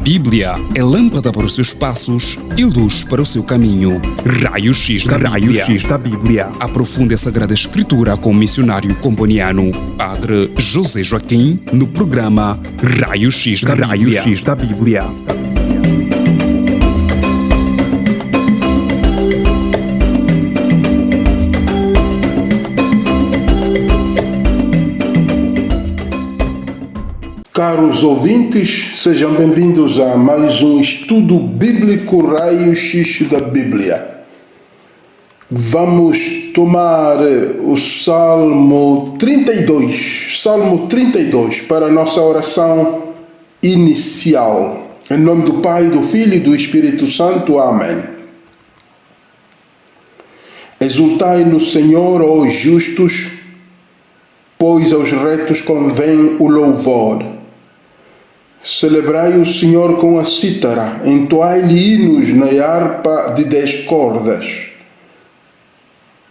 Bíblia é lâmpada para os seus passos e luz para o seu caminho. Raio-X da Bíblia. Aprofunde a Sagrada Escritura com o missionário comboniano, Padre José Joaquim, no programa Raio-X da Bíblia. Caros ouvintes, sejam bem-vindos a mais um estudo bíblico Raio-X da Bíblia. Vamos tomar o Salmo 32 para a nossa oração inicial. Em nome do Pai, do Filho e do Espírito Santo. Amém. Exultai no Senhor, ó justos, pois aos retos convém o louvor. Celebrai o Senhor com a cítara, entoai-lhe hinos na harpa de 10 cordas.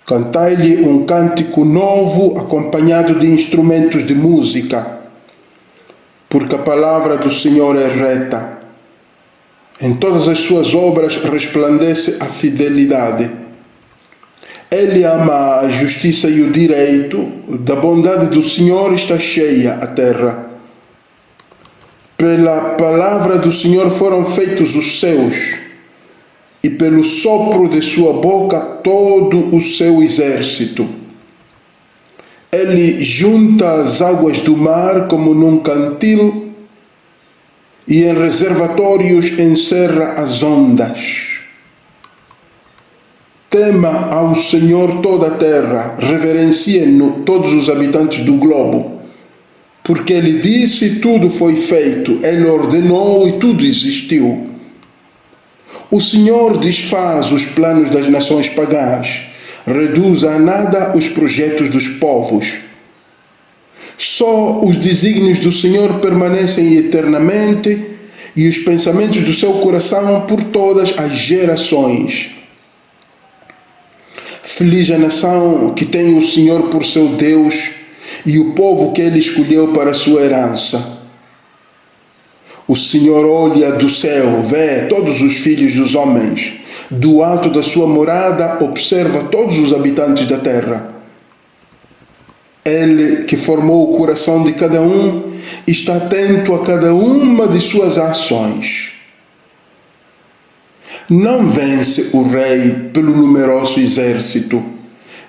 Cantai-lhe um cântico novo acompanhado de instrumentos de música, porque a palavra do Senhor é reta. Em todas as suas obras resplandece a fidelidade. Ele ama a justiça e o direito, da bondade do Senhor está cheia a terra. Pela palavra do Senhor foram feitos os céus, e pelo sopro de sua boca todo o seu exército. Ele junta as águas do mar como num cantil, e em reservatórios encerra as ondas. Tema ao Senhor toda a terra, reverenciem-no todos os habitantes do globo. Porque Ele disse e tudo foi feito, Ele ordenou e tudo existiu. O Senhor desfaz os planos das nações pagãs, reduz a nada os projetos dos povos. Só os desígnios do Senhor permanecem eternamente e os pensamentos do seu coração por todas as gerações. Feliz a nação que tem o Senhor por seu Deus, e o povo que Ele escolheu para a sua herança. O Senhor olha do céu, vê todos os filhos dos homens. Do alto da sua morada observa todos os habitantes da terra. Ele que formou o coração de cada um está atento a cada uma de suas ações. Não vence o rei pelo numeroso exército,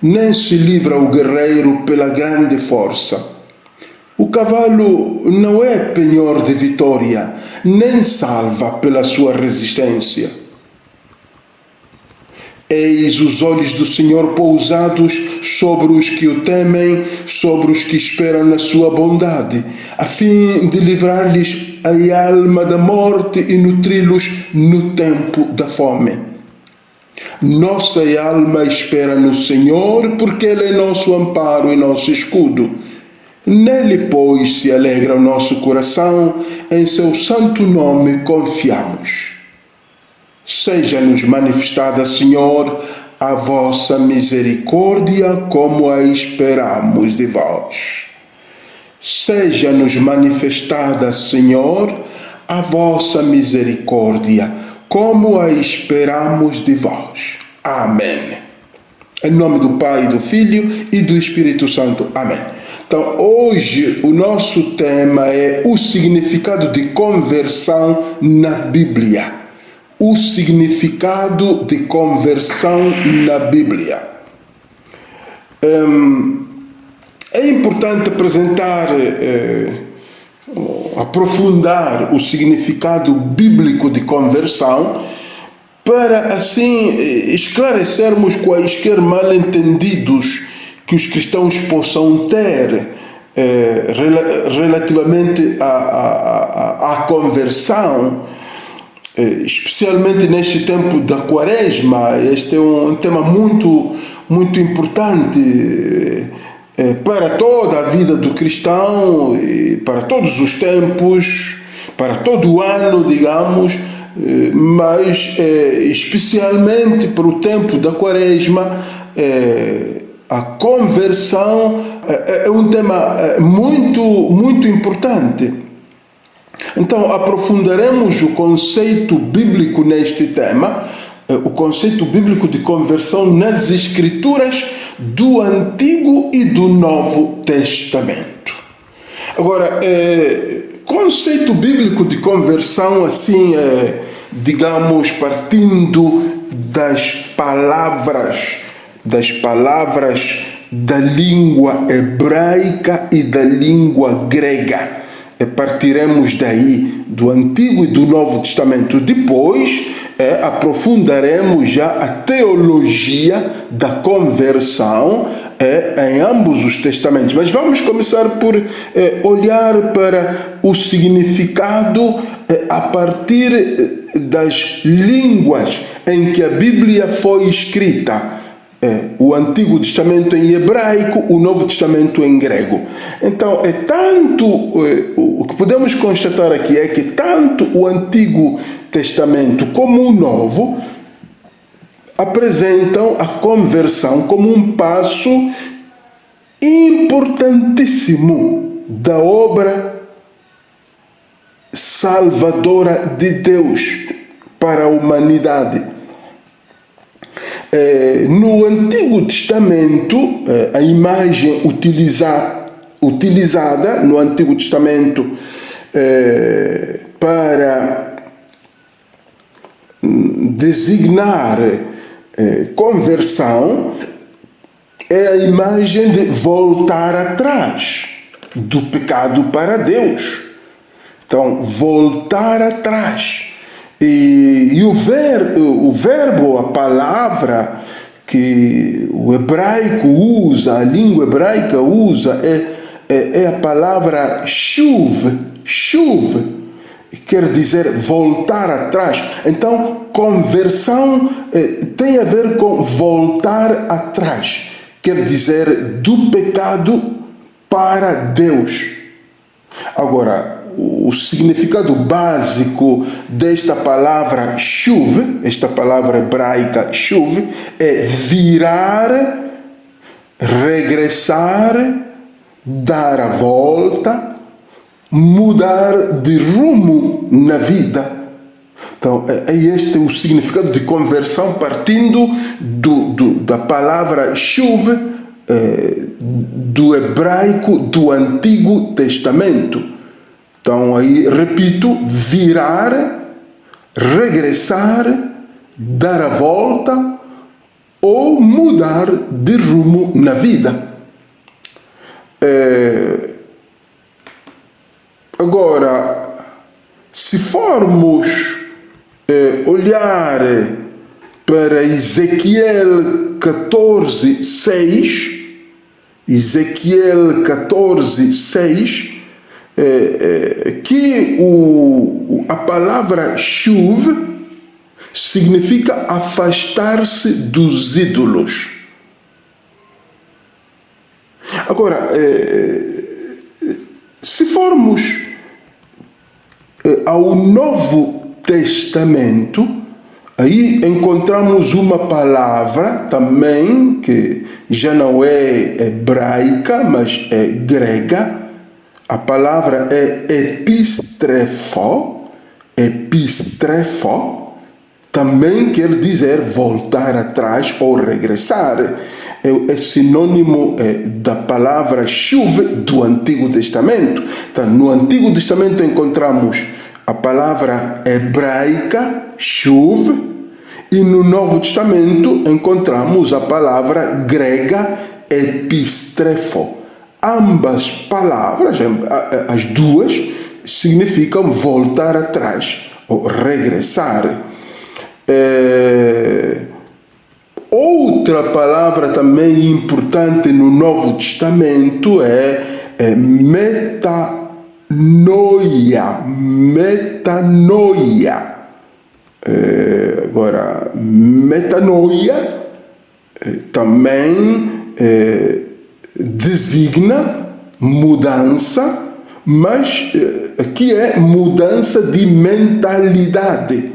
nem se livra o guerreiro pela grande força. O cavalo não é penhor de vitória, nem salva pela sua resistência. Eis os olhos do Senhor pousados sobre os que o temem, sobre os que esperam na sua bondade, a fim de livrar-lhes a alma da morte e nutri-los no tempo da fome. Nossa alma espera no Senhor, porque Ele é nosso amparo e nosso escudo. Nele, pois, se alegra o nosso coração, em seu santo nome confiamos. Seja-nos manifestada, Senhor, a vossa misericórdia, como a esperamos de vós. Seja-nos manifestada, Senhor, a vossa misericórdia, como a esperamos de vós. Amém. Em nome do Pai, do Filho e do Espírito Santo. Amém. Então, hoje o nosso tema é o significado de conversão na Bíblia. O significado de conversão na Bíblia. É importante apresentar, aprofundar o significado bíblico de conversão, para assim esclarecermos quaisquer mal-entendidos que os cristãos possam ter relativamente à conversão, especialmente neste tempo da Quaresma. Este é um tema muito importante para toda a vida do cristão, e para todos os tempos, para todo o ano, digamos, mas especialmente para o tempo da Quaresma. A conversão é um tema muito importante. Então, aprofundaremos o conceito bíblico neste tema, o conceito bíblico de conversão nas Escrituras do Antigo e do Novo Testamento. Agora, conceito bíblico de conversão, assim, digamos, partindo das palavras da língua hebraica e da língua grega. Partiremos daí do Antigo e do Novo Testamento. Depois aprofundaremos já a teologia da conversão em ambos os testamentos. Mas vamos começar por olhar para o significado a partir das línguas em que a Bíblia foi escrita. O Antigo Testamento em hebraico, o Novo Testamento em grego. Então, o que podemos constatar aqui é que tanto o Antigo Testamento como o Novo apresentam a conversão como um passo importantíssimo da obra salvadora de Deus para a humanidade. No Antigo Testamento, a imagem utilizada no Antigo Testamento para designar conversão é a imagem de voltar atrás do pecado para Deus. Então, voltar atrás. E o verbo, a palavra que o hebraico usa, a língua hebraica usa, é a palavra shuv, quer dizer voltar atrás. Então, conversão tem a ver com voltar atrás, quer dizer do pecado para Deus. Agora, o significado básico desta palavra shuv, esta palavra hebraica shuv, é virar, regressar, dar a volta, mudar de rumo na vida. Então, este é o significado de conversão partindo da palavra shuv, do hebraico do Antigo Testamento. Então, aí, repito, virar, regressar, dar a volta ou mudar de rumo na vida. Agora, se formos olhar para Ezequiel 14:6, que a palavra shuv significa afastar-se dos ídolos. Agora, se formos ao Novo Testamento, aí encontramos uma palavra também que já não é hebraica, mas é grega. A palavra é epistrefo, também quer dizer voltar atrás ou regressar. É sinônimo da palavra shuv do Antigo Testamento. Então, no Antigo Testamento encontramos a palavra hebraica shuv e no Novo Testamento encontramos a palavra grega epistrefo. Ambas palavras, as duas, significam voltar atrás ou regressar. Outra palavra também importante no Novo Testamento é metanoia. Agora, metanoia também designa mudança, mas aqui é mudança de mentalidade.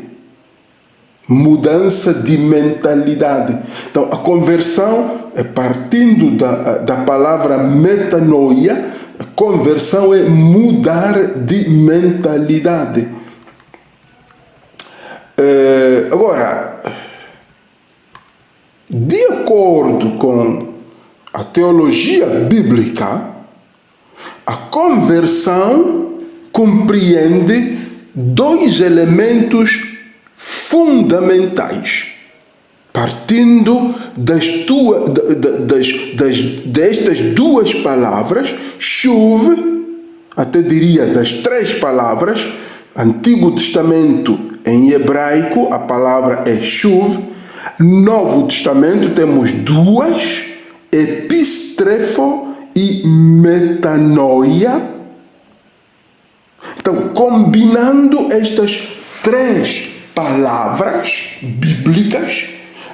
Mudança de mentalidade. Então, a conversão, partindo da palavra metanoia, conversão é mudar de mentalidade. Agora, de acordo com a teologia bíblica, a conversão compreende dois elementos fundamentais, partindo destas duas palavras, chuve, até diria das três palavras. Antigo Testamento em hebraico a palavra é chuve. Novo Testamento temos duas, epistrefo e metanoia. Então, combinando estas três palavras bíblicas,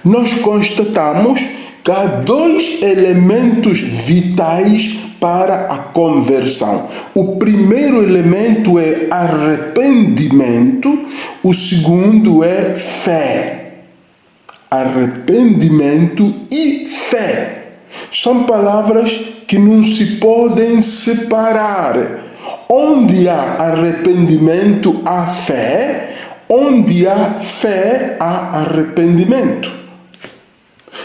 nós constatamos que há dois elementos vitais para a conversão. O primeiro elemento é arrependimento, o segundo é fé. Arrependimento e fé são palavras que não se podem separar. Onde há arrependimento, há fé. Onde há fé, há arrependimento.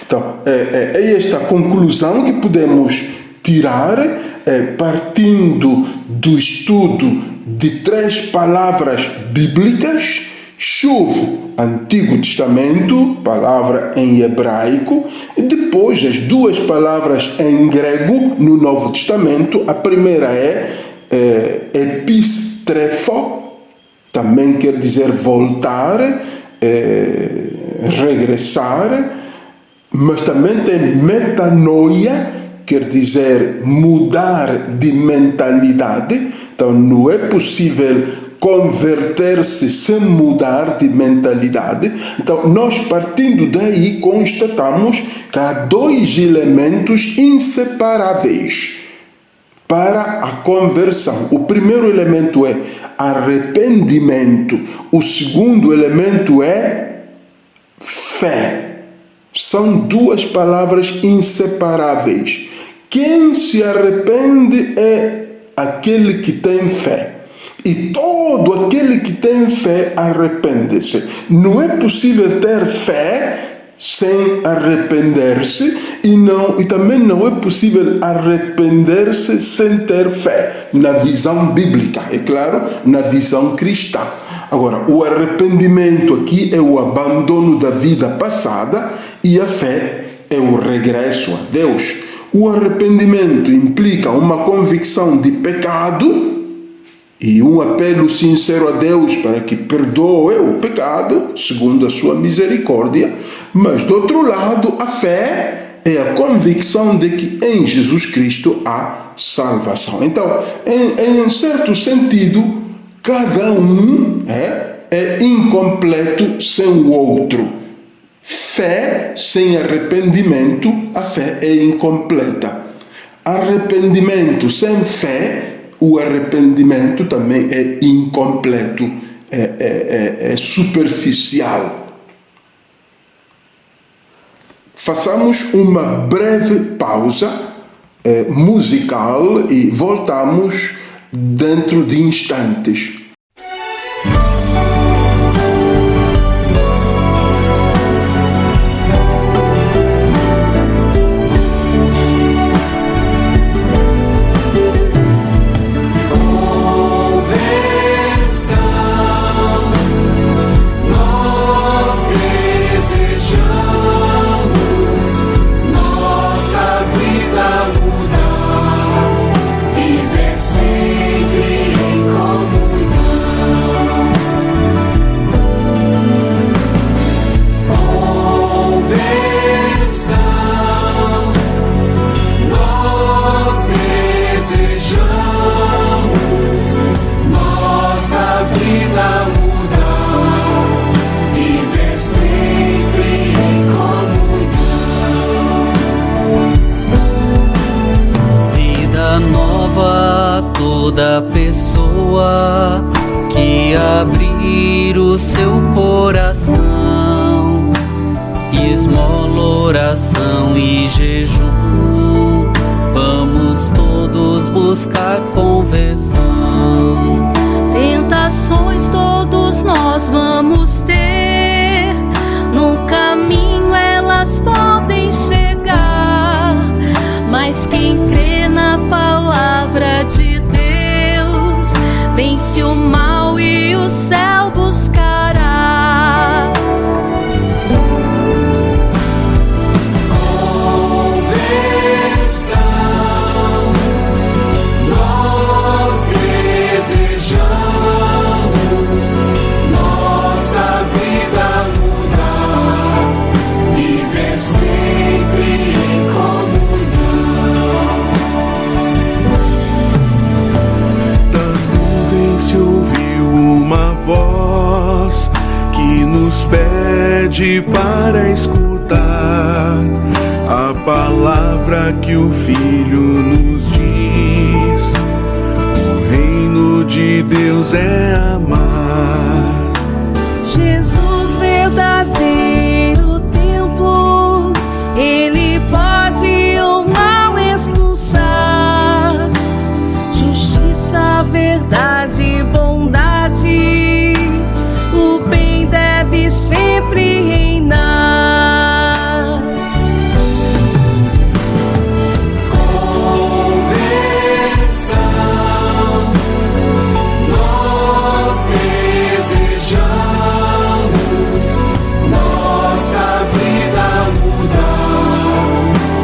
Então, é esta a conclusão que podemos tirar, partindo do estudo de três palavras bíblicas: chuve, Antigo Testamento, palavra em hebraico, e depois as duas palavras em grego no Novo Testamento. A primeira é epistrefo, também quer dizer voltar, regressar, mas também tem metanoia, quer dizer mudar de mentalidade. Então não é possível converter-se sem mudar de mentalidade. Então nós, partindo daí, constatamos que há dois elementos inseparáveis para a conversão. O primeiro elemento é arrependimento. O segundo elemento é fé. São duas palavras inseparáveis. Quem se arrepende é aquele que tem fé. E todo aquele que tem fé arrepende-se. Não é possível ter fé sem arrepender-se, e também não é possível arrepender-se sem ter fé, na visão bíblica, é claro, na visão cristã. Agora, o arrependimento aqui é o abandono da vida passada, e a fé é o regresso a Deus. O arrependimento implica uma convicção de pecado e um apelo sincero a Deus para que perdoe o pecado, segundo a sua misericórdia. Mas, do outro lado, a fé é a convicção de que em Jesus Cristo há salvação. Então, em certo sentido, cada um é incompleto sem o outro. Fé sem arrependimento, a fé é incompleta. Arrependimento sem fé, o arrependimento também é incompleto, é superficial. Façamos uma breve pausa musical e voltamos dentro de instantes. Toda pessoa que abrir o seu coração, esmola, oração e jejum, vamos todos buscar busca conversão. Tentações todos nós vamos ter, no caminho elas podem chegar, mas quem crê na palavra de Deus vence o mal e o céu buscará. Voz que nos pede para escutar a palavra que o Filho nos diz. O reino de Deus é amar Jesus, verdadeiro templo. Ele pode o mal expulsar, justiça, verdade, bondade. O bem deve sempre reinar. Conversão, nós desejamos nossa vida mudar,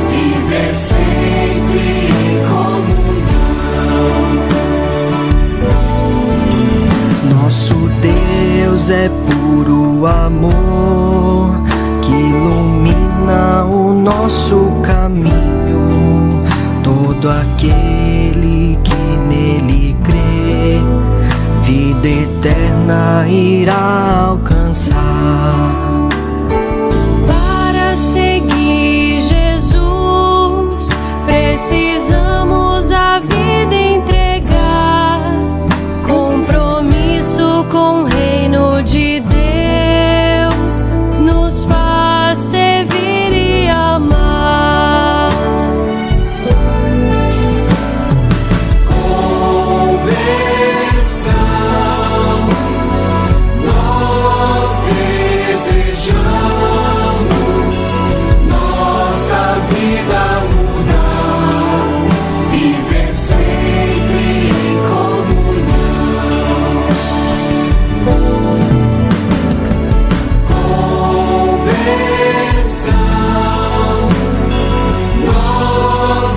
viver sempre em comunhão. Nosso Deus é puro amor, que ilumina o nosso caminho. Todo aquele que nele crê, vida eterna irá alcançar. Para seguir Jesus, precisamos a vida entregar, compromisso com o reino de Deus nos faz servir e amar. Conversão, nós desejamos nossa vida mudar, viver sempre em comunhão. Conversão, nós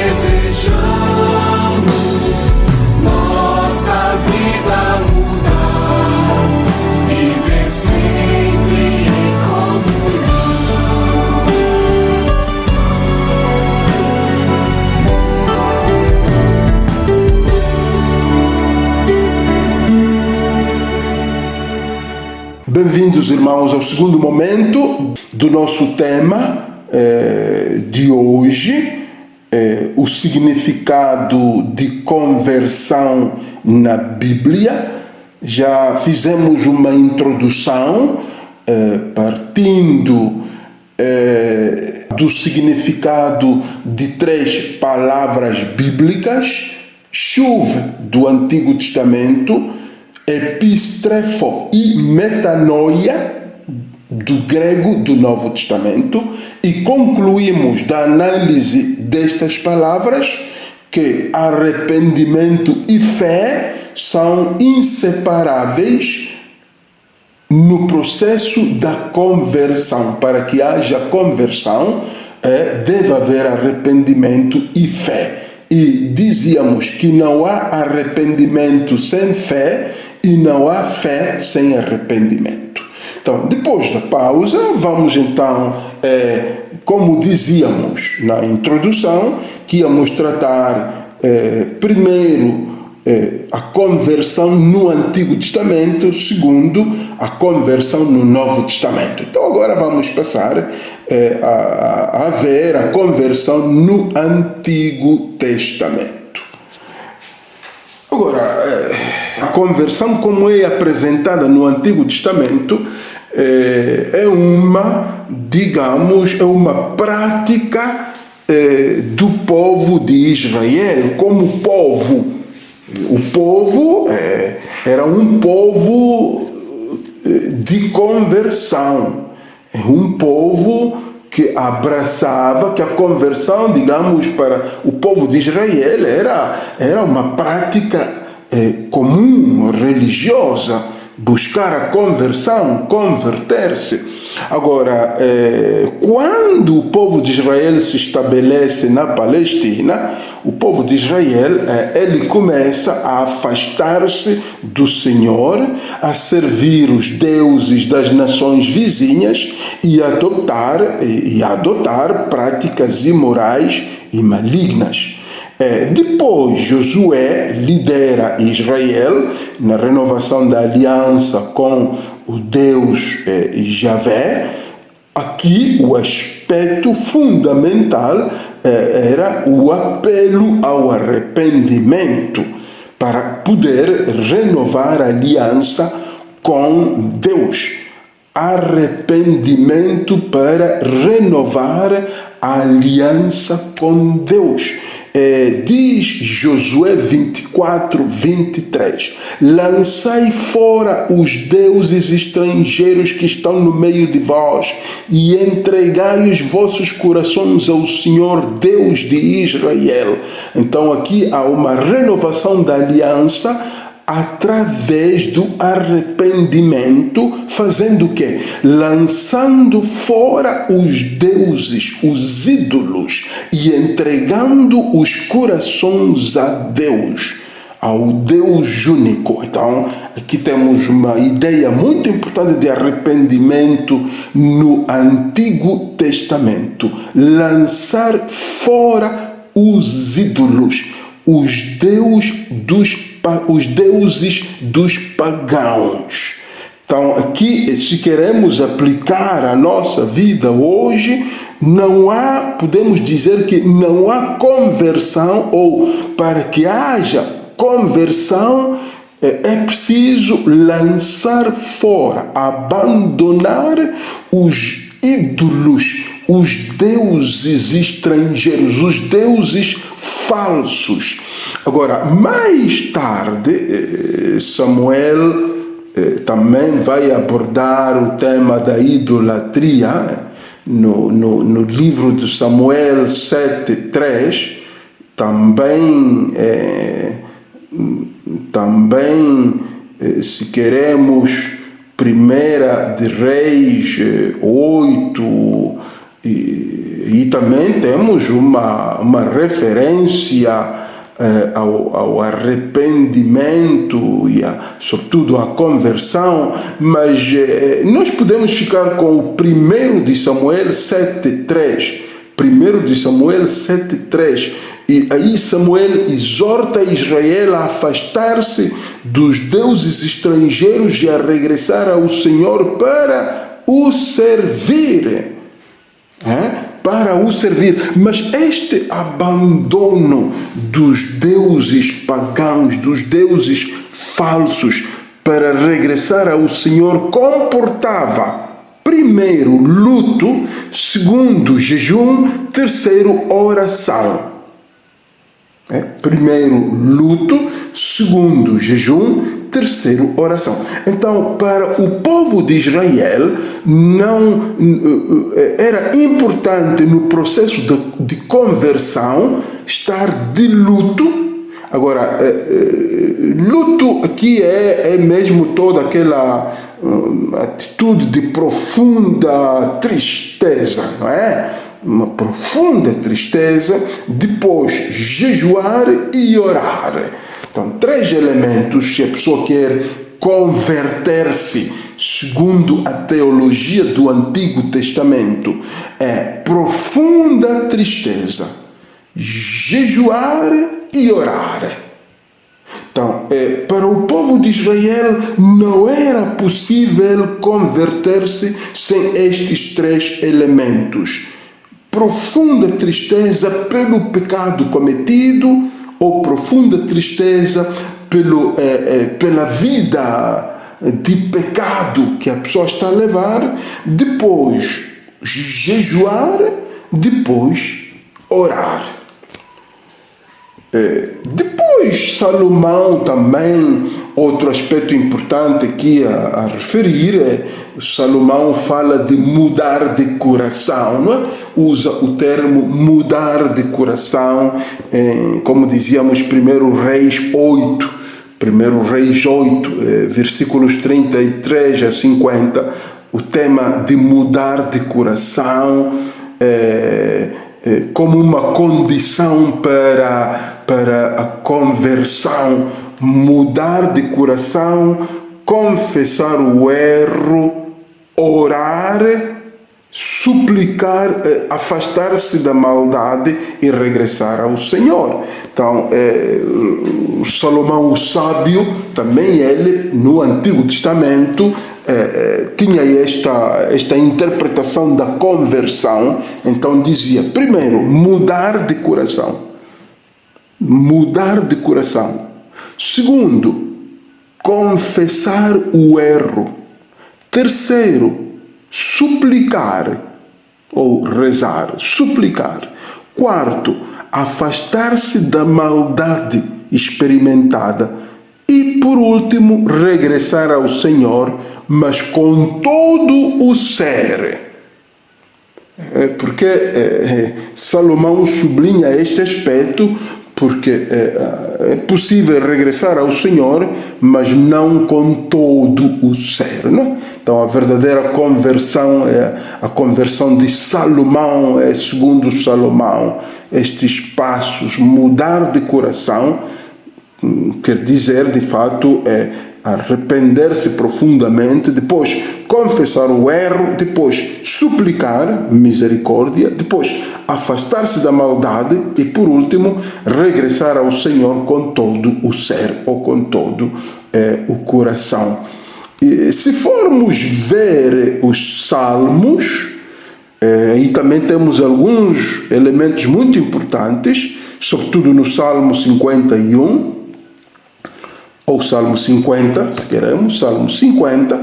desejamos nossa vida mudar, viver sempre em Bem-vindos, irmãos, ao segundo momento do nosso tema de hoje, o significado de conversão na Bíblia. Já fizemos uma introdução partindo do significado de 3 palavras bíblicas: chuva do Antigo Testamento, epistrefo e metanoia do grego do Novo Testamento, e concluímos da análise destas palavras que arrependimento e fé são inseparáveis no processo da conversão. Para que haja conversão, deve haver arrependimento e fé. E dizíamos que não há arrependimento sem fé e não há fé sem arrependimento. Então, depois da pausa, vamos então, como dizíamos na introdução, que íamos tratar primeiro a conversão no Antigo Testamento, segundo, a conversão no Novo Testamento. Então agora vamos passar a ver a conversão no Antigo Testamento. Agora, a conversão como é apresentada no Antigo Testamento é uma, digamos, é uma prática do povo de Israel como povo. O povo era um povo de conversão, um povo que abraçava, que a conversão, digamos, para o povo de Israel era uma prática comum, religiosa, buscar a conversão, converter-se. Agora, quando o povo de Israel se estabelece na Palestina, o povo de Israel ele começa a afastar-se do Senhor, a servir os deuses das nações vizinhas e adotar práticas imorais e malignas. Depois, Josué lidera Israel na renovação da aliança com o Deus Javé. Aqui o aspecto fundamental era o apelo ao arrependimento para poder renovar a aliança com Deus. Arrependimento para renovar a aliança com Deus. Diz Josué 24, 23: lançai fora os deuses estrangeiros que estão no meio de vós e entregai os vossos corações ao Senhor Deus de Israel. Então aqui há uma renovação da aliança através do arrependimento, fazendo o quê? Lançando fora os deuses, os ídolos, e entregando os corações a Deus, ao Deus único. Então, aqui temos uma ideia muito importante de arrependimento no Antigo Testamento. Lançar fora os ídolos, os deuses dos pagãos. Então, aqui, se queremos aplicar a nossa vida hoje, podemos dizer que não há conversão, ou para que haja conversão, é preciso lançar fora, abandonar os ídolos, os deuses estrangeiros, os deuses falsos. Agora, mais tarde, Samuel também vai abordar o tema da idolatria no livro de Samuel 7:3. Também, se queremos, 1 de Reis 8, e também temos uma referência ao arrependimento e sobretudo à conversão, mas nós podemos ficar com o 1 de Samuel 7:3. 1 de Samuel 7:3. E aí Samuel exorta Israel a afastar-se dos deuses estrangeiros e a regressar ao Senhor para o servir. Para o servir. Mas este abandono dos deuses pagãos, dos deuses falsos, para regressar ao Senhor, comportava, primeiro, luto, segundo, jejum, terceiro, oração. Primeiro, luto, segundo, jejum, terceiro, oração. Então, para o povo de Israel, não era importante no processo de conversão estar de luto. Agora, luto aqui é mesmo toda aquela atitude de profunda tristeza, não é? Uma profunda tristeza, depois jejuar e orar. Então, 3 elementos se a pessoa quer converter-se, segundo a teologia do Antigo Testamento. Profunda tristeza, jejuar e orar. Então, para o povo de Israel não era possível converter-se sem estes 3 elementos. Profunda tristeza pelo pecado cometido, ou profunda tristeza pela vida de pecado que a pessoa está a levar, depois jejuar, depois orar. Depois, Salomão também, outro aspecto importante aqui a referir, Salomão fala de mudar de coração, não é? Usa o termo mudar de coração, como dizíamos, 1 Reis 8, versículos 33 a 50, o tema de mudar de coração, como uma condição para a conversão, mudar de coração, confessar o erro, orar, suplicar, afastar-se da maldade e regressar ao Senhor. Então, Salomão o sábio, também ele, no Antigo Testamento, tinha esta interpretação da conversão. Então dizia, primeiro, mudar de coração. Segundo, confessar o erro. Terceiro, suplicar ou rezar, suplicar. Quarto, afastar-se da maldade experimentada. E por último, regressar ao Senhor, mas com todo o ser. Porque Salomão sublinha este aspecto, porque é possível regressar ao Senhor, mas não com todo o ser, não? Então a verdadeira conversão é a conversão de Salomão, segundo Salomão, estes passos, mudar de coração, quer dizer, de fato, arrepender-se profundamente, depois confessar o erro, depois suplicar misericórdia, depois afastar-se da maldade e, por último, regressar ao Senhor com todo o ser ou com todo o coração. E, se formos ver os salmos, e também temos alguns elementos muito importantes, sobretudo no Salmo 51, ou Salmo 50, se queremos, Salmo 50,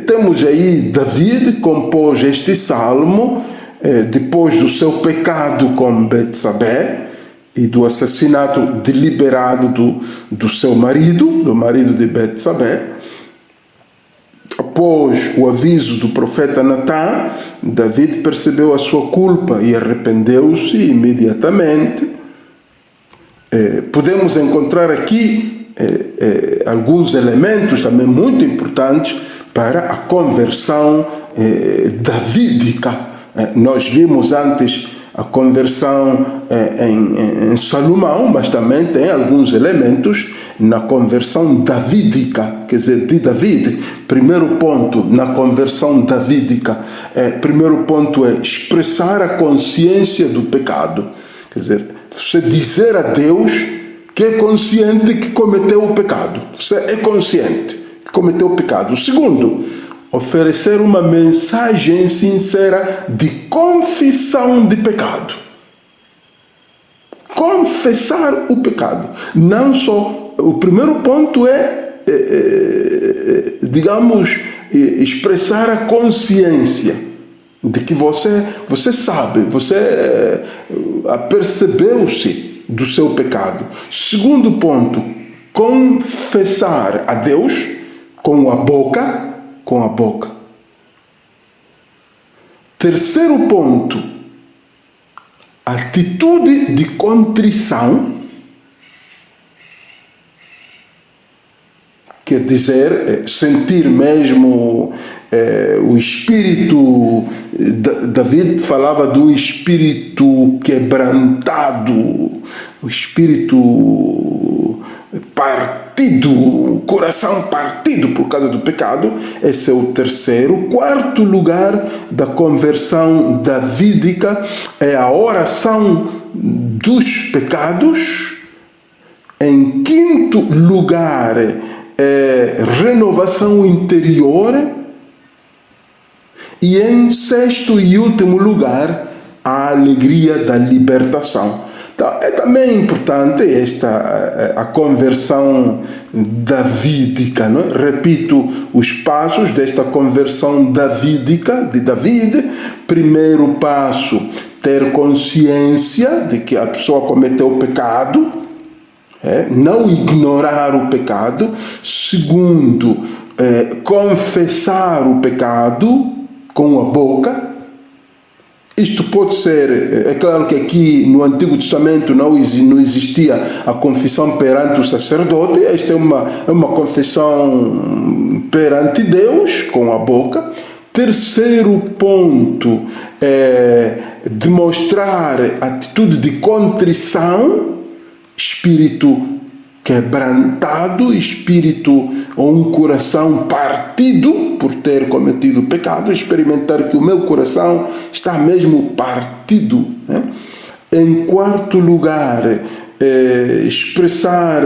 temos aí David compôs este salmo depois do seu pecado com Betsabé e do assassinato deliberado do seu marido, do marido de Betsabé. Após o aviso do profeta Natã, David percebeu a sua culpa e arrependeu-se imediatamente. Podemos encontrar aqui alguns elementos também muito importantes para a conversão davídica. Nós vimos antes a conversão em Salomão, mas também tem alguns elementos na conversão davídica, quer dizer, de David. Primeiro ponto na conversão davídica, primeiro ponto é expressar a consciência do pecado, quer dizer, você dizer a Deus que é consciente que cometeu o pecado. Você é consciente que cometeu o pecado. Segundo, oferecer uma mensagem sincera de confissão de pecado. Confessar o pecado. Não só, o primeiro ponto digamos, expressar a consciência de que você sabe, você apercebeu-se do seu pecado. Segundo ponto, confessar a Deus com a boca. Terceiro ponto, atitude de contrição, quer dizer, sentir mesmo o espírito. David falava do espírito quebrantado, o espírito partido, coração partido por causa do pecado. Esse é o terceiro. Quarto lugar da conversão davídica é a oração dos pecados. Em quinto lugar, renovação interior. E em sexto e último lugar, a alegria da libertação. Então, é também importante a conversão davídica, não é? Repito os passos desta conversão davídica de David. Primeiro passo, ter consciência de que a pessoa cometeu pecado, não ignorar o pecado. Segundo, confessar o pecado com a boca. Isto pode ser, é claro que aqui no Antigo Testamento não existia a confissão perante o sacerdote. Esta é uma confissão perante Deus com a boca. Terceiro ponto é demonstrar atitude de contrição, espírito quebrantado, espírito ou um coração partido por ter cometido pecado, experimentar que o meu coração está mesmo partido. Em quarto lugar, expressar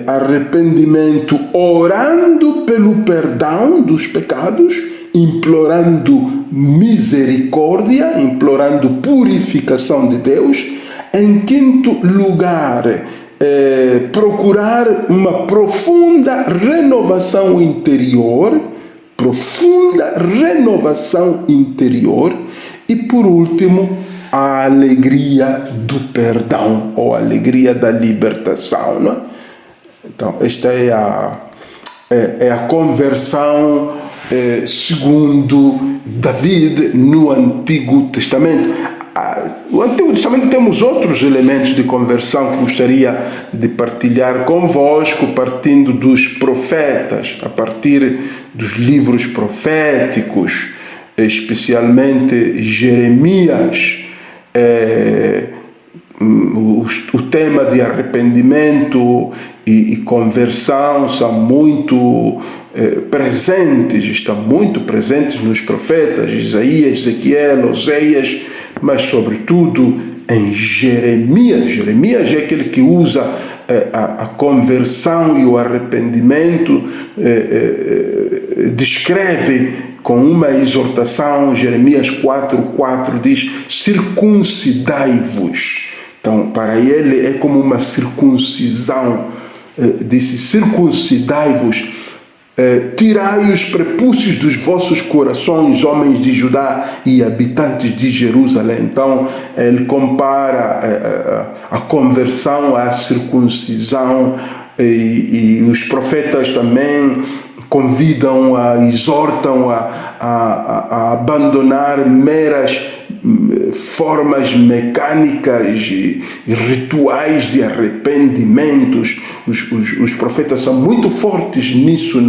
arrependimento orando pelo perdão dos pecados, implorando misericórdia, implorando purificação de Deus. Em quinto lugar, procurar uma profunda renovação interior, e por último, a alegria do perdão, ou a alegria da libertação, não é? Então, esta é a conversão segundo David no Antigo Testamento. No Antigo Testamento temos outros elementos de conversão que gostaria de partilhar convosco, partindo dos profetas, a partir dos livros proféticos, especialmente Jeremias. O tema de arrependimento e conversão são muito presentes, estão muito presentes nos profetas Isaías, Ezequiel, Oséias, mas sobretudo em Jeremias. Jeremias é aquele que usa a conversão e o arrependimento, descreve com uma exortação. Jeremias 4:4 diz: circuncidai-vos. Então, para ele é como uma circuncisão. Disse: circuncidai-vos, tirai os prepúcios dos vossos corações, homens de Judá e habitantes de Jerusalém. Então, ele compara a conversão à circuncisão, e os profetas também convidam, exortam a abandonar meras formas mecânicas e rituais de arrependimentos. Os profetas são muito fortes nisso.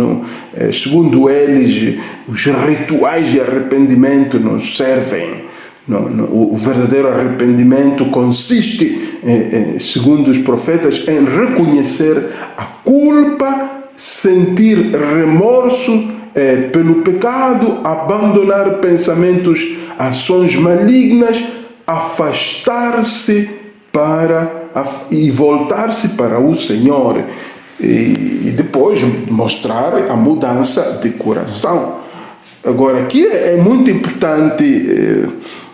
Segundo eles, os rituais de arrependimento não servem. O verdadeiro arrependimento consiste, segundo os profetas, em reconhecer a culpa, sentir remorso pelo pecado, abandonar pensamentos, ações malignas, afastar-se e voltar-se para o Senhor, e depois mostrar a mudança de coração. Agora, aqui é muito importante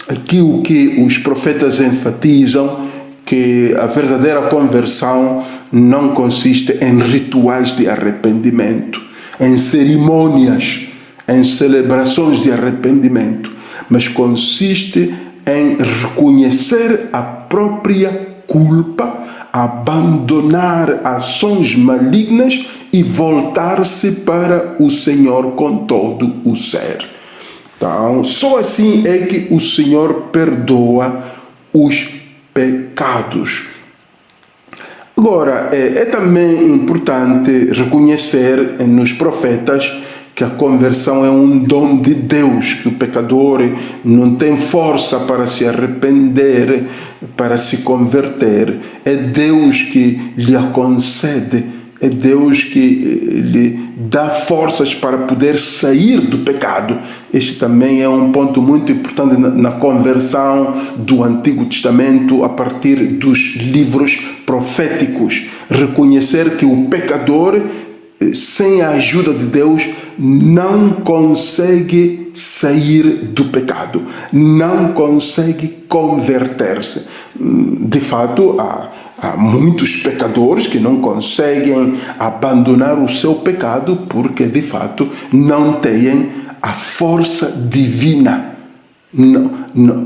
aqui o que os profetas enfatizam, que a verdadeira conversão não consiste em rituais de arrependimento, em cerimônias, em celebrações de arrependimento, mas consiste em reconhecer a própria culpa, abandonar ações malignas e voltar-se para o Senhor com todo o ser. Então, só assim é que o Senhor perdoa os pecados. Agora, é também importante reconhecer nos profetas que a conversão é um dom de Deus, que o pecador não tem força para se arrepender, para se converter. É Deus que lhe concede, é Deus que lhe dá forças para poder sair do pecado. Este também é um ponto muito importante na conversão do Antigo Testamento, a partir dos livros proféticos. Reconhecer que o pecador, sem a ajuda de Deus, não consegue sair do pecado, não consegue converter-se. De fato, há muitos pecadores que não conseguem abandonar o seu pecado porque, de fato, não têm a força divina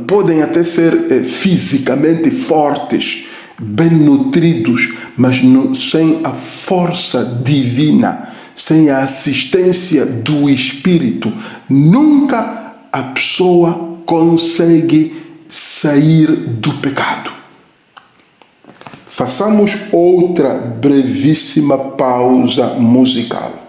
podem até ser fisicamente fortes, bem nutridos, mas sem a força divina, sem a assistência do Espírito, nunca a pessoa consegue sair do pecado. Façamos outra brevíssima pausa musical.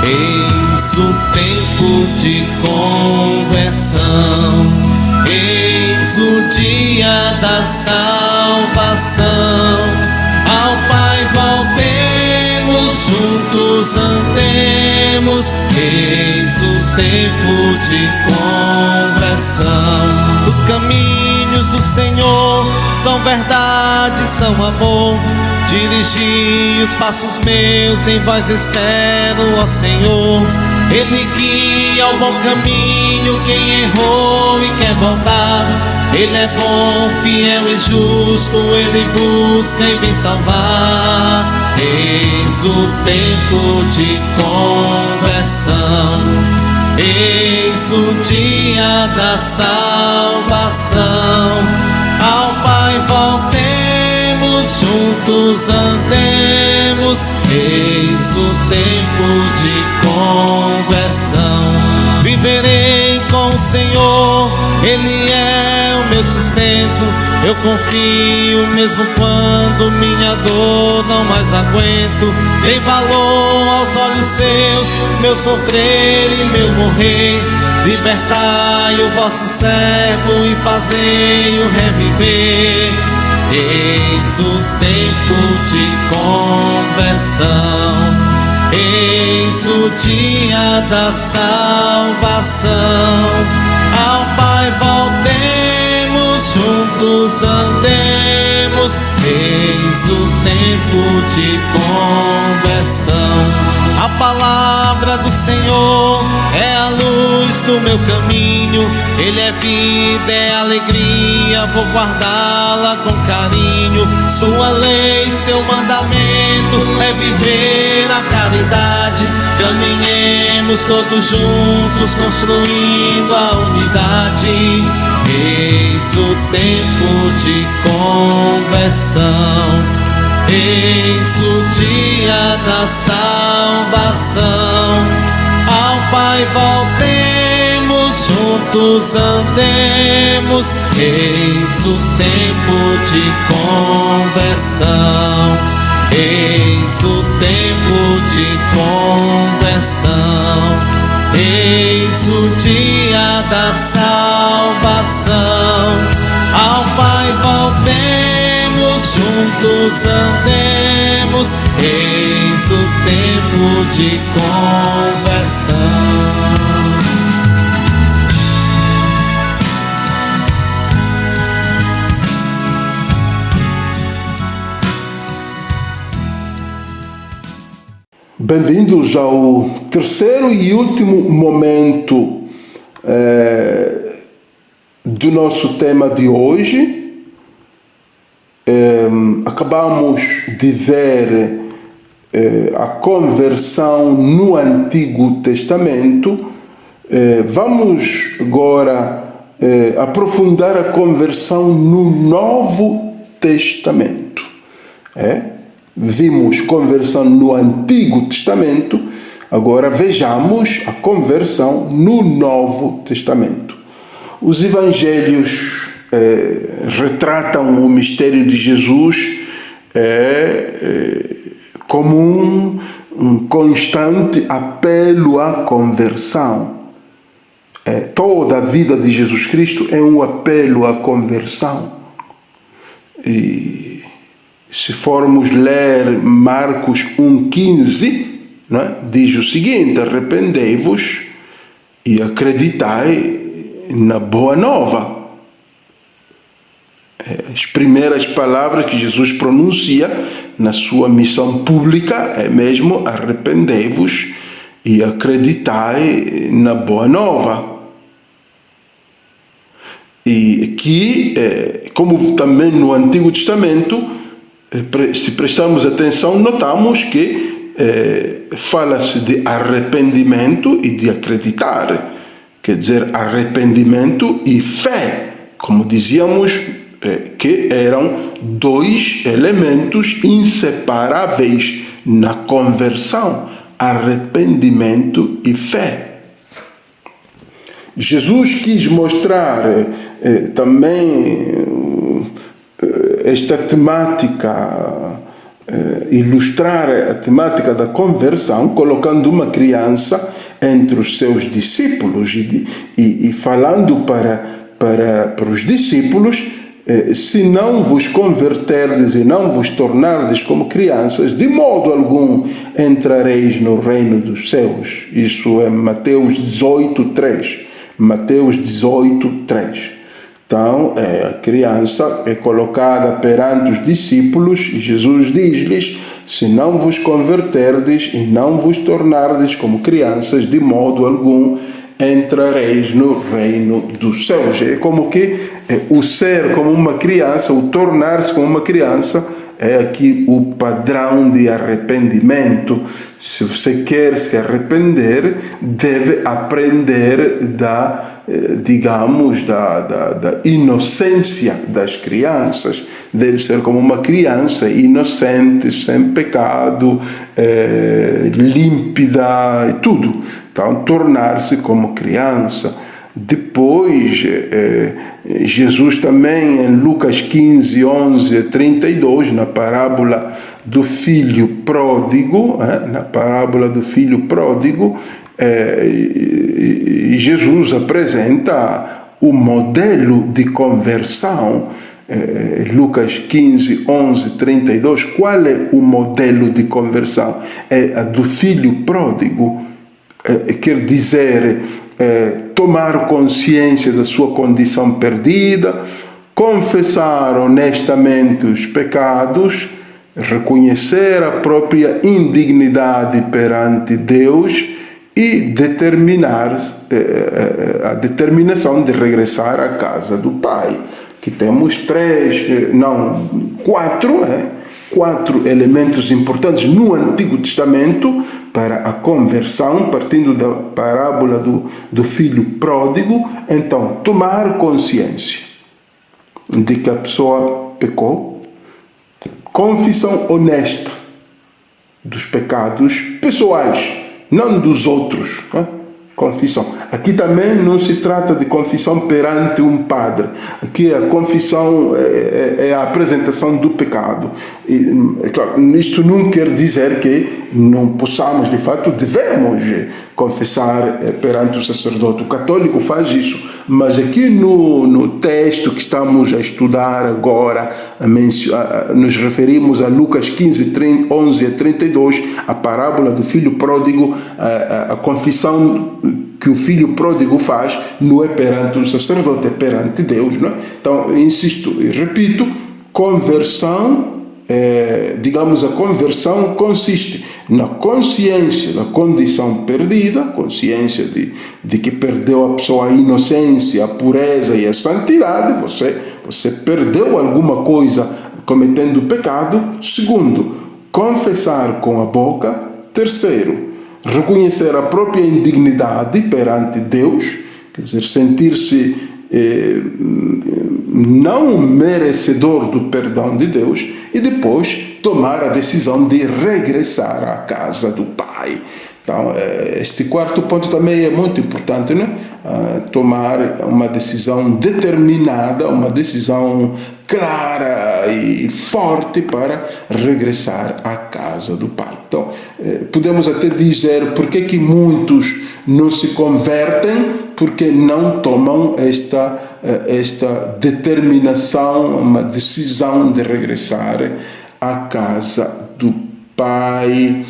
Eis o tempo de conversão, eis o dia da salvação. Ao Pai voltemos, juntos andemos, eis o tempo de conversão. Os caminhos do Senhor são verdade, são amor. Dirigi os passos meus, em vós espero, ó Senhor. Ele guia ao bom caminho quem errou e quer voltar. Ele é bom, fiel e justo, Ele busca e vem salvar. Eis o tempo de conversão, eis o dia da salvação. Ao Pai voltemos, juntos andemos, eis o tempo de conversão. Viverei com o Senhor, Ele é o meu sustento. Eu confio mesmo quando minha dor não mais aguento. Dei valor aos olhos seus, meu sofrer e meu morrer. Libertai o vosso servo e fazei-o reviver. Eis o tempo de conversão, eis o dia da salvação. Ao Pai voltemos, juntos andemos, eis o tempo de conversão. A palavra do Senhor é a luz do meu caminho. Ele é vida, é alegria, vou guardá-la com carinho. Sua lei, seu mandamento é viver a caridade. Caminhemos todos juntos, construindo a unidade. Eis o tempo de conversão, eis o dia da salvação. Ao Pai voltemos, juntos andemos, eis o tempo de conversão, eis o tempo de conversão, eis o dia da salvação. Ao Pai voltemos, juntos andemos, eis o tempo de conversão. Bem-vindos ao terceiro e último momento do nosso tema de hoje. Acabamos de ver a conversão no Antigo Testamento. Vamos agora aprofundar a conversão no Novo Testamento. Vimos conversão no Antigo Testamento, agora vejamos a conversão no Novo Testamento. Os evangelhos retratam o mistério de Jesus como um constante apelo à conversão. Toda a vida de Jesus Cristo é um apelo à conversão. E se formos ler Marcos 1,15, diz o seguinte: arrependei-vos e acreditai na boa nova. As primeiras palavras que Jesus pronuncia na sua missão pública é mesmo: arrependei-vos e acreditai na boa nova. E aqui como também no Antigo Testamento, se prestarmos atenção, notamos que fala-se de arrependimento e de acreditar. Quer dizer, arrependimento e fé, como dizíamos, que eram dois elementos inseparáveis na conversão: arrependimento e fé. Jesus quis mostrar também esta temática, ilustrar a temática da conversão, colocando uma criança entre os seus discípulos e falando para os discípulos: se não vos converterdes e não vos tornardes como crianças, de modo algum entrareis no reino dos céus. Isso é Mateus 18:3. Mateus 18:3. Então, a criança é colocada perante os discípulos e Jesus diz-lhes: se não vos converterdes e não vos tornardes como crianças, de modo algum entrareis no reino dos céus. É como que o ser como uma criança, o tornar-se como uma criança, é aqui o padrão de arrependimento. Se você quer se arrepender, deve aprender da inocência das crianças. Deve ser como uma criança inocente, sem pecado, límpida e tudo. Então, tornar-se como criança. Depois, Jesus também, em Lucas 15, 11 e 32, na parábola do filho pródigo, Jesus apresenta o modelo de conversão. Lucas 15, 11, 32. Qual é o modelo de conversão? É a do filho pródigo. Quer dizer, tomar consciência da sua condição perdida, confessar honestamente os pecados, reconhecer a própria indignidade perante Deus e determinar a determinação de regressar à casa do Pai. Que temos quatro elementos importantes no Antigo Testamento para a conversão, partindo da parábola do filho pródigo. Então, tomar consciência de que a pessoa pecou, confissão honesta dos pecados pessoais, não dos outros. Confissão. Aqui também não se trata de confissão perante um padre. Aqui a confissão é a apresentação do pecado. E, claro, isto não quer dizer que não possamos, de fato, devemos confessar perante o sacerdote. O católico faz isso. Mas aqui no texto que estamos a estudar agora, nos referimos a Lucas 15, 11 a 32, a parábola do filho pródigo. A confissão que o filho pródigo faz não é perante o sacerdote, é perante Deus. Não é? Então, insisto e repito, conversão, a conversão consiste na consciência da condição perdida, consciência de que perdeu a pessoa a inocência, a pureza e a santidade. Você perdeu alguma coisa cometendo pecado. Segundo, confessar com a boca. Terceiro, reconhecer a própria indignidade perante Deus, quer dizer, sentir-se não merecedor do perdão de Deus, e depois tomar a decisão de regressar à casa do Pai. Então, este quarto ponto também é muito importante, né? Tomar uma decisão determinada, uma decisão clara e forte para regressar à casa do Pai. Então, podemos até dizer por que muitos não se convertem, porque não tomam esta determinação, uma decisão de regressar à casa do Pai.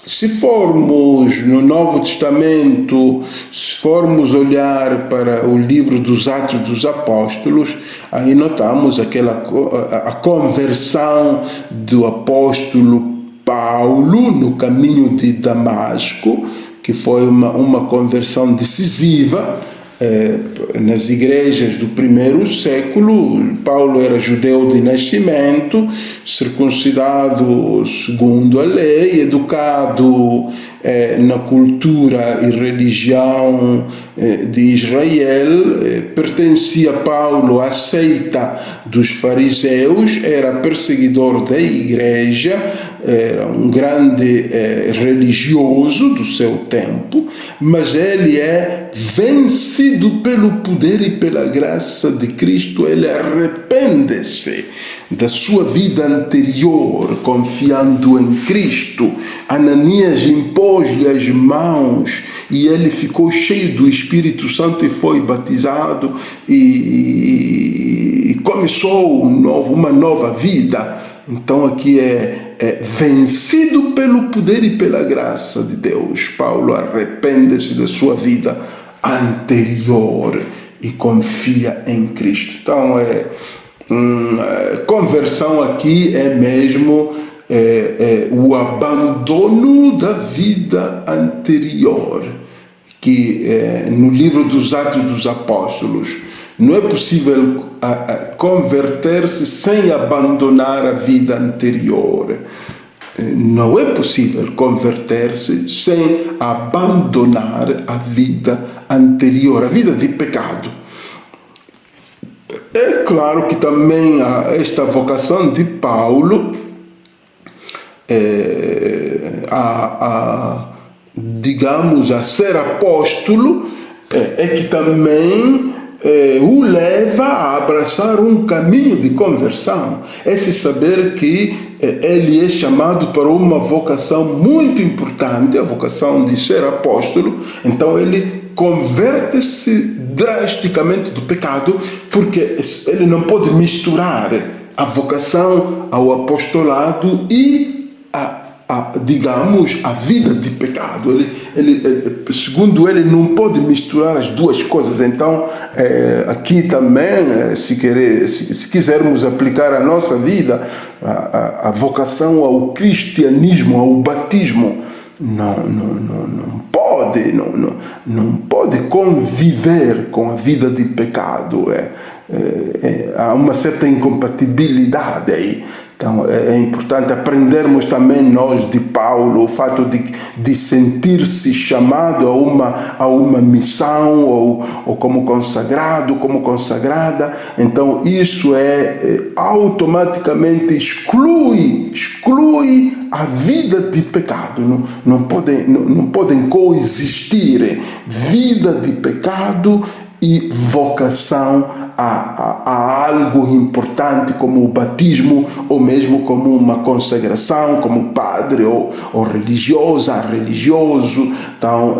Se formos no Novo Testamento, se formos olhar para o livro dos Atos dos Apóstolos, aí notamos a conversão do apóstolo Paulo no caminho de Damasco, que foi uma conversão decisiva. nas igrejas do primeiro século. Paulo era judeu de nascimento, circuncidado segundo a lei, educado na cultura e religião de Israel, pertencia Paulo à seita dos fariseus, era perseguidor da igreja, era um grande religioso do seu tempo, mas ele é vencido pelo poder e pela graça de Cristo. Ele arrepende-se da sua vida anterior, confiando em Cristo. Ananias impôs-lhe as mãos e ele ficou cheio do Espírito Santo e foi batizado e começou uma nova vida. Então aqui é vencido pelo poder e pela graça de Deus. Paulo arrepende-se da sua vida anterior e confia em Cristo. Então conversão aqui é mesmo o abandono da vida anterior, que no livro dos Atos dos Apóstolos não é possível converter-se sem abandonar a vida anterior. Não é possível converter-se sem abandonar a vida anterior, a vida de pecado. É claro que também esta vocação de Paulo, digamos, a ser apóstolo, é que também o leva a abraçar um caminho de conversão. Esse saber que ele é chamado para uma vocação muito importante, a vocação de ser apóstolo. Então ele converte-se drasticamente do pecado, porque ele não pode misturar a vocação ao apostolado e digamos, a vida de pecado. Segundo ele, não pode misturar as duas coisas. Então, aqui também, se quisermos aplicar a nossa vida, a vocação ao cristianismo, ao batismo, não pode conviver com a vida de pecado. Há uma certa incompatibilidade aí. Então é importante aprendermos também nós de Paulo o fato de sentir-se chamado a uma missão ou como consagrado, como consagrada. Então isso automaticamente exclui a vida de pecado. Não podem coexistir vida de pecado e vocação a algo importante como o batismo, ou mesmo como uma consagração, como padre ou religioso. Então,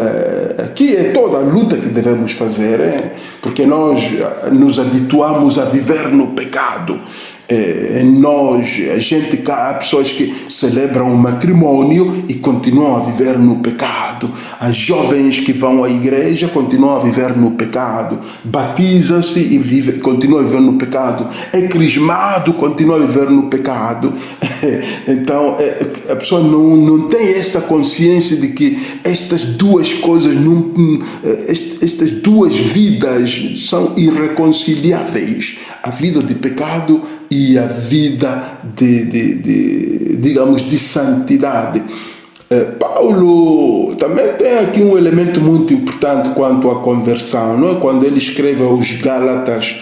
aqui é toda a luta que devemos fazer, porque nós nos habituamos a viver no pecado. Há pessoas que celebram o matrimônio e continuam a viver no pecado. As jovens que vão à igreja continuam a viver no pecado. Batiza-se e continua a viver no pecado. É crismado, continua a viver no pecado. Então a pessoa não tem esta consciência de que estas duas coisas, estas duas vidas são irreconciliáveis. A vida de pecado e a vida digamos, de santidade. Paulo também tem aqui um elemento muito importante quanto à conversão, não é? Quando ele escreve aos Gálatas,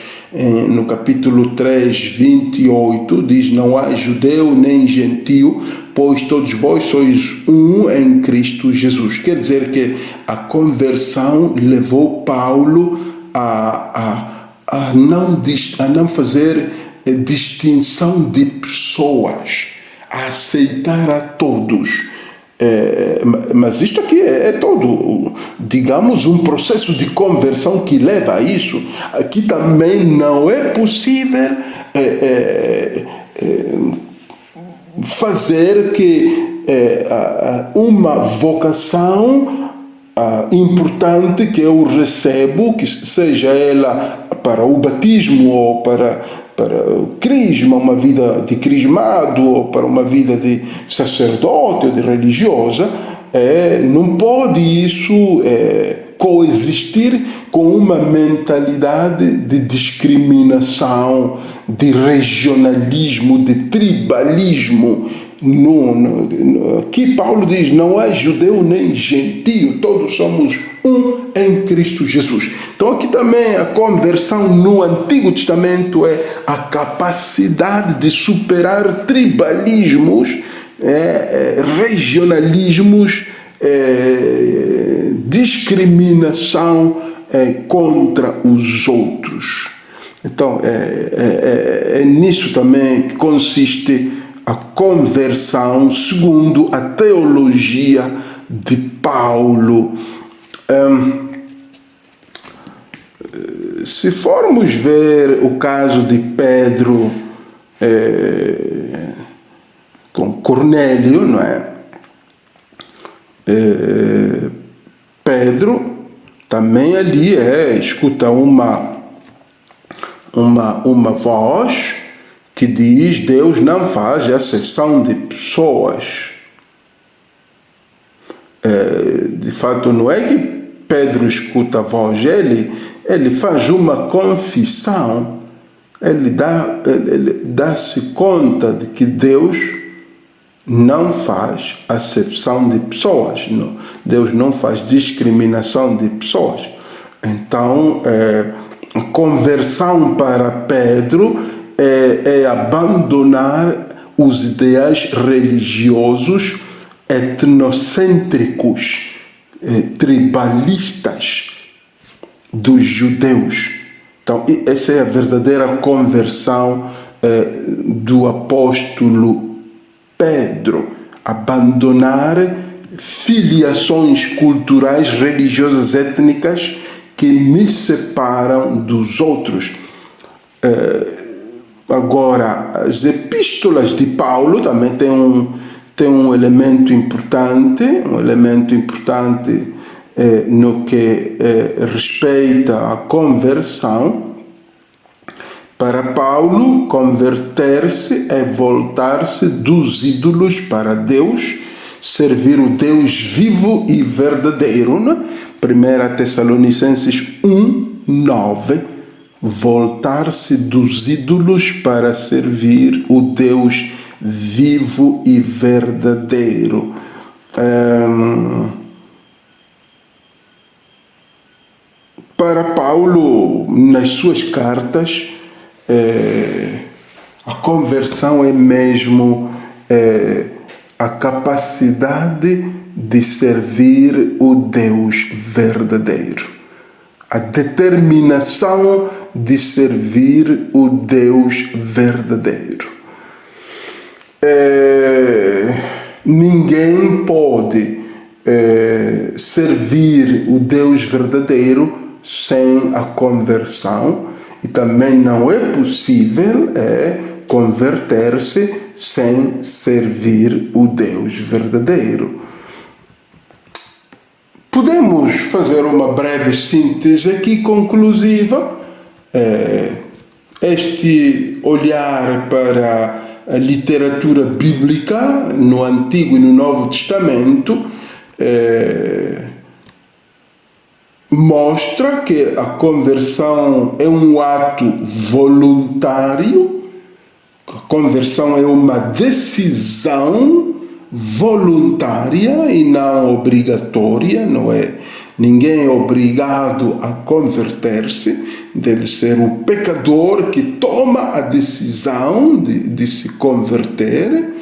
no capítulo 3, 28, diz: não há judeu nem gentio, pois todos vós sois um em Cristo Jesus. Quer dizer que a conversão levou Paulo a não fazer distinção de pessoas, a aceitar a todos. Mas isto aqui é todo, digamos, um processo de conversão que leva a isso. Aqui também não é possível fazer que uma vocação importante que eu recebo, que seja ela para o batismo ou para o crisma, uma vida de crismado, ou para uma vida de sacerdote ou de religiosa, não pode isso coexistir com uma mentalidade de discriminação, de regionalismo, de tribalismo. Aqui Paulo diz, não há judeu nem gentio, todos somos um em Cristo Jesus. Então aqui também a conversão no Antigo Testamento é a capacidade de superar tribalismos, regionalismos, discriminação contra os outros. Então é nisso também que consiste a conversão segundo a teologia de Paulo. Se formos ver o caso de Pedro com Cornélio, não é? Pedro também ali escuta uma voz que diz: Deus não faz exceção de pessoas. De fato, não é que Pedro escuta a voz, ele faz uma confissão, ele dá-se conta de que Deus não faz acepção de pessoas, não. Deus não faz discriminação de pessoas. Então, a conversão para Pedro é abandonar os ideais religiosos etnocêntricos, tribalistas dos judeus. Então, essa é a verdadeira conversão do apóstolo Pedro, abandonar filiações culturais, religiosas, étnicas que me separam dos outros. Agora, as epístolas de Paulo também têm um elemento importante, no que respeita à conversão. Para Paulo, converter-se é voltar-se dos ídolos para Deus, servir o Deus vivo e verdadeiro. Né? 1 Tessalonicenses 1:9, voltar-se dos ídolos para servir o Deus vivo e verdadeiro. Para Paulo, nas suas cartas, a conversão é mesmo a capacidade de servir o Deus verdadeiro, a determinação de servir o Deus verdadeiro. Ninguém pode servir o Deus verdadeiro sem a conversão, e também não é possível converter-se sem servir o Deus verdadeiro. Podemos fazer uma breve síntese aqui conclusiva. Este olhar para a literatura bíblica no Antigo e no Novo Testamento mostra que a conversão é um ato voluntário, a conversão é uma decisão voluntária e não obrigatória, não é? Ninguém é obrigado a converter-se, deve ser o pecador que toma a decisão de se converter,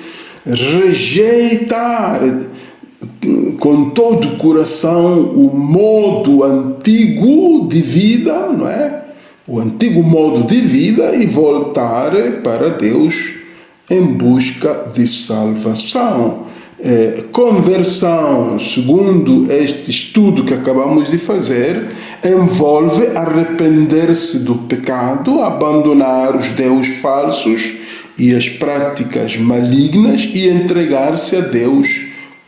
rejeitar com todo o coração o modo antigo de vida, não é? O antigo modo de vida, e voltar para Deus em busca de salvação. Conversão, segundo este estudo que acabamos de fazer, envolve arrepender-se do pecado, abandonar os deuses falsos e as práticas malignas e entregar-se a Deus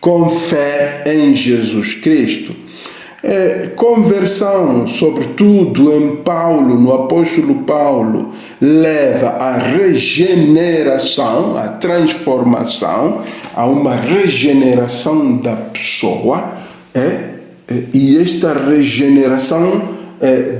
com fé em Jesus Cristo. Conversão, sobretudo em Paulo, no apóstolo Paulo, leva à regeneração, à transformação, a uma regeneração da pessoa, E esta regeneração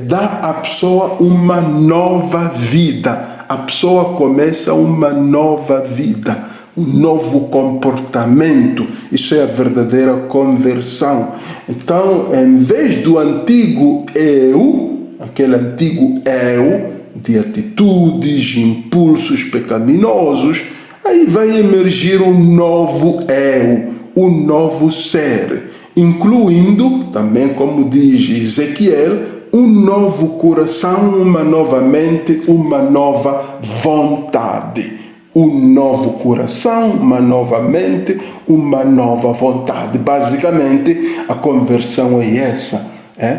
dá à pessoa uma nova vida. A pessoa começa uma nova vida, um novo comportamento. Isso é a verdadeira conversão. Então, em vez do antigo eu, aquele antigo eu de atitudes, impulsos pecaminosos, aí vai emergir um novo eu, um novo ser, incluindo, também como diz Ezequiel, um novo coração, uma nova mente, uma nova vontade. Um novo coração, uma nova mente, uma nova vontade. Basicamente, a conversão é essa,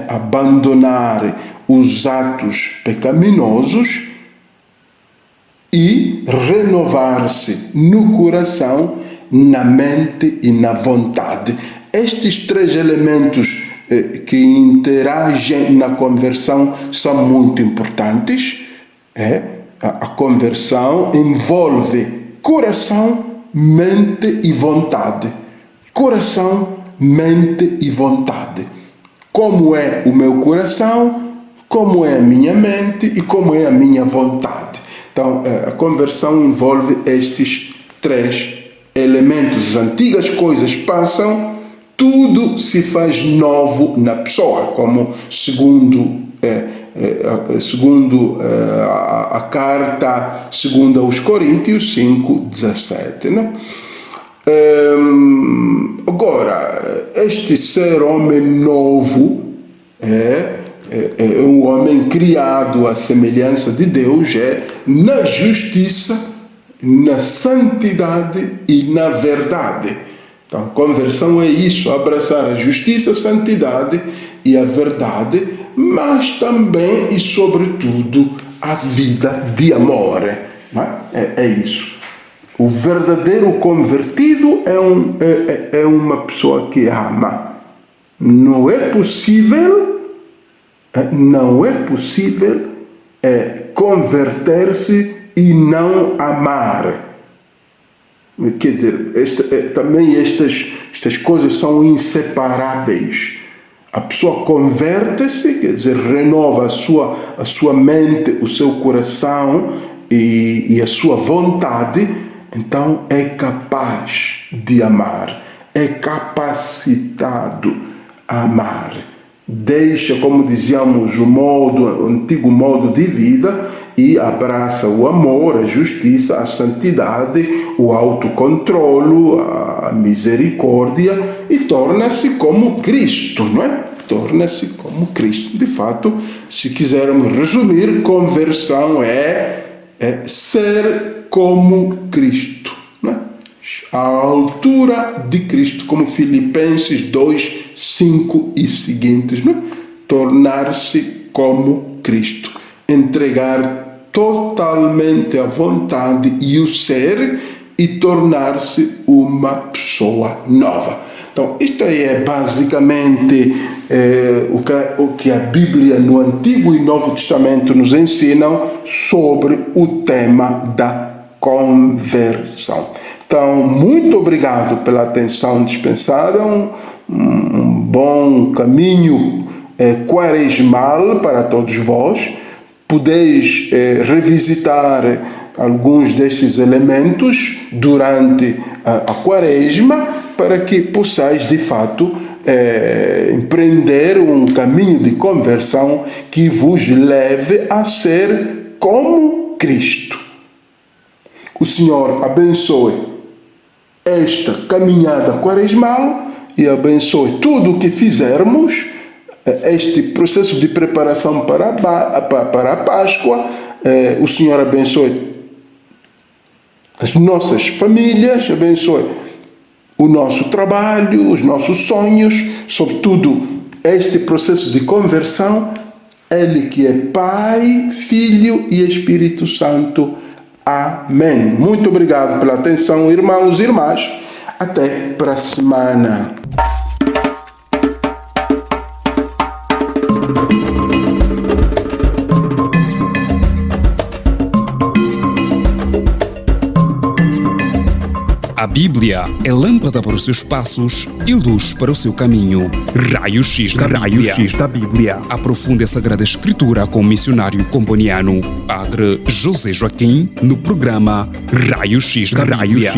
abandonar os atos pecaminosos e renovar-se no coração, na mente e na vontade. Estes três elementos que interagem na conversão são muito importantes. A conversão envolve coração, mente e vontade. Coração, mente e vontade. Como é o meu coração, como é a minha mente e como é a minha vontade. Então, a conversão envolve estes três elementos. As antigas coisas passam, tudo se faz novo na pessoa, como segundo a carta segundo aos Coríntios 5:17, né? Agora, este ser homem novo é um homem criado à semelhança de Deus, na justiça, na santidade e na verdade. Então, conversão é isso, abraçar a justiça, a santidade e a verdade, mas também e sobretudo a vida de amor. É isso. O verdadeiro convertido é uma pessoa que ama. Não é possível converter-se e não amar. Quer dizer, também estas coisas são inseparáveis. A pessoa converte-se, quer dizer, renova a sua mente, o seu coração e a sua vontade, então é capaz de amar, é capacitado a amar. Deixa, como dizíamos, o antigo modo de vida e abraça o amor, a justiça, a santidade, o autocontrolo, a misericórdia e torna-se como Cristo, não é? Torna-se como Cristo. De fato, se quisermos resumir, conversão é ser como Cristo, não é? À altura de Cristo, como Filipenses 2, 5 e seguintes, não é? Tornar-se como Cristo, entregar totalmente a vontade e o ser e tornar-se uma pessoa nova. Então, isto aí é basicamente o que a Bíblia no Antigo e Novo Testamento nos ensinam sobre o tema da conversão. Então, muito obrigado pela atenção dispensada, um bom caminho quaresmal para todos vós. Podeis revisitar alguns destes elementos durante a quaresma para que possais, de fato, empreender um caminho de conversão que vos leve a ser como Cristo. O Senhor abençoe esta caminhada quaresmal e abençoe tudo o que fizermos, este processo de preparação para a Páscoa. O Senhor abençoe as nossas famílias, abençoe o nosso trabalho, os nossos sonhos, sobretudo este processo de conversão. Ele que é Pai, Filho e Espírito Santo. Amém. Muito obrigado pela atenção, irmãos e irmãs. Até para a semana. A Bíblia é lâmpada para os seus passos e luz para o seu caminho. Raio-X da Bíblia. Aprofunde a Sagrada Escritura com o missionário comboniano, Padre José Joaquim, no programa Raio-X da Bíblia.